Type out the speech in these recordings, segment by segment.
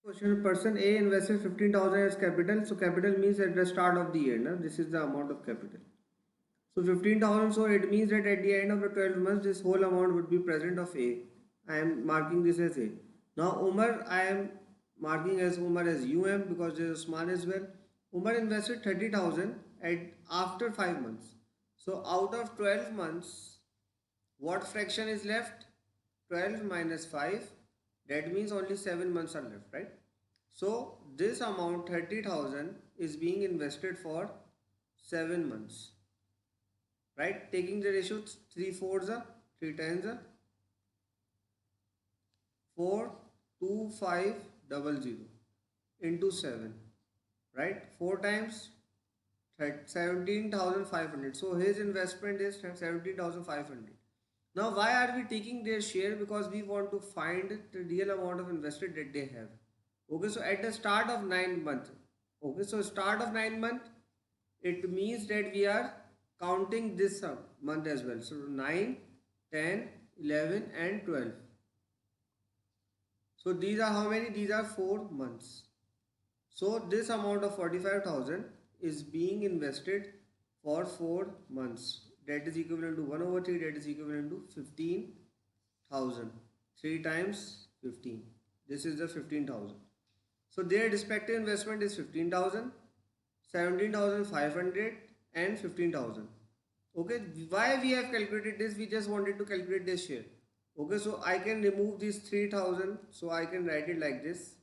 Question: Person A invested 15,000 as capital. So capital means at the start of the year. This is the amount of capital. So 15,000. So it means that at the end of the 12 months, this whole amount would be present of A. I am marking this as A. Now Umar, I am marking as Umar as UM because there is Usman as well. Umar invested 30,000 at after 5 months. So out of 12 months, what fraction is left? 12 minus 5. That means only 7 months are left, right? So this amount 30,000 is being invested for 7 months, right? Taking the ratio 3 fours are 3 tens are 42500 into 7, right? 4 times 17,500. So his investment is 17,500. Now why are we taking their share? Because we want to find the real amount of invested that they have. Okay, so at the start of 9 month, okay, so start of 9 month, it means that we are counting this month as well. So 9, 10, 11 and 12. So these are how many? These are 4 months. So this amount of 45,000 is being invested for 4 months. That is equivalent to 1 over 3. That is equivalent to 15,000. 3 times 15. This is the 15,000. So their respective investment is 15,000, 17,500 and 15,000. Okay, why we have calculated this? We just wanted to calculate this share. Okay, so I can remove this 3,000. So I can write it like this,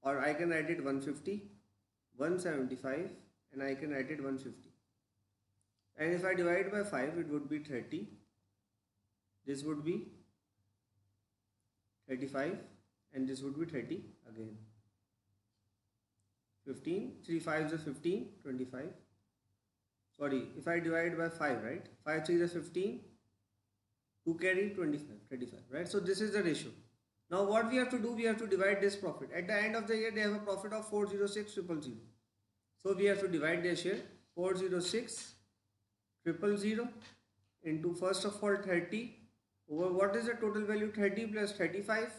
or I can write it 150, 175 and I can write it 150. And if I divide by 5, it would be 30. This would be 35 and this would be 30 again. 15, 3 5s are 15, 25. Sorry, if I divide by 5, right? 5 3 is 15, 2 carry 25, 35, right? So this is the ratio. Now what we have to do, we have to divide this profit. At the end of the year, they have a profit of 406,000. So we have to divide their share 406,000 into first of all 30 over what is the total value? 30 plus 35.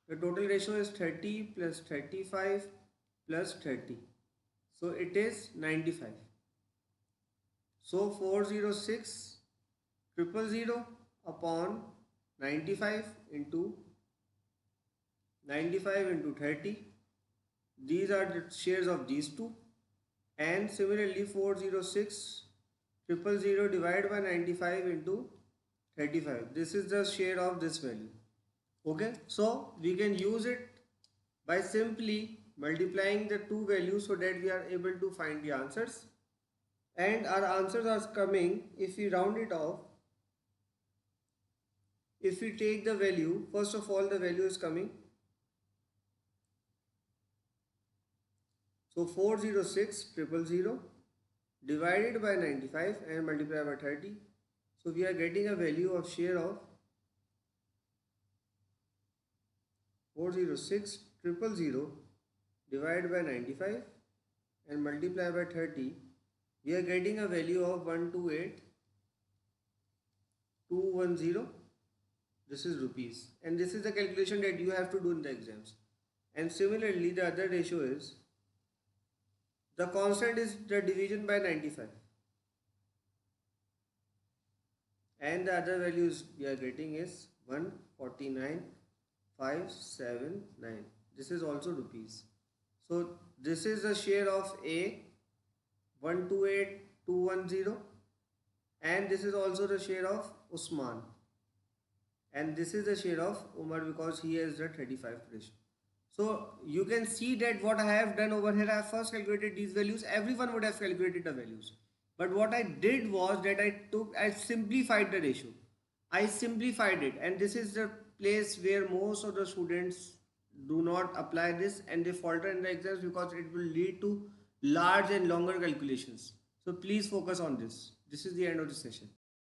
The total ratio is 30 plus 35 plus 30. So it is 95. So 406,000 upon 95 into 30. These are the shares of these two. And similarly 406,000 divided by 95 into 35. This is the share of this value. Okay, so we can use it by simply multiplying the two values so that we are able to find the answers. And our answers are coming, if we round it off, if we take the value, first of all the value is coming. So 406,000 divided by 95 and multiplied by 30. So we are getting a value of share of 406,000 divided by 95 and multiplied by 30. We are getting a value of 128,210. This is rupees, and this is the calculation that you have to do in the exams. And similarly, the other ratio is, the constant is the division by 95, and the other values we are getting is 149,579. This is also rupees. So this is the share of A, 128,210, and this is also the share of Usman, and this is the share of Umar because he has the 35 ratio. So you can see that what I have done over here, I have first calculated these values. Everyone would have calculated the values. But what I did was that I simplified the ratio. I simplified it, and this is the place where most of the students do not apply this and they falter in the exams because it will lead to large and longer calculations. So please focus on this. This is the end of the session.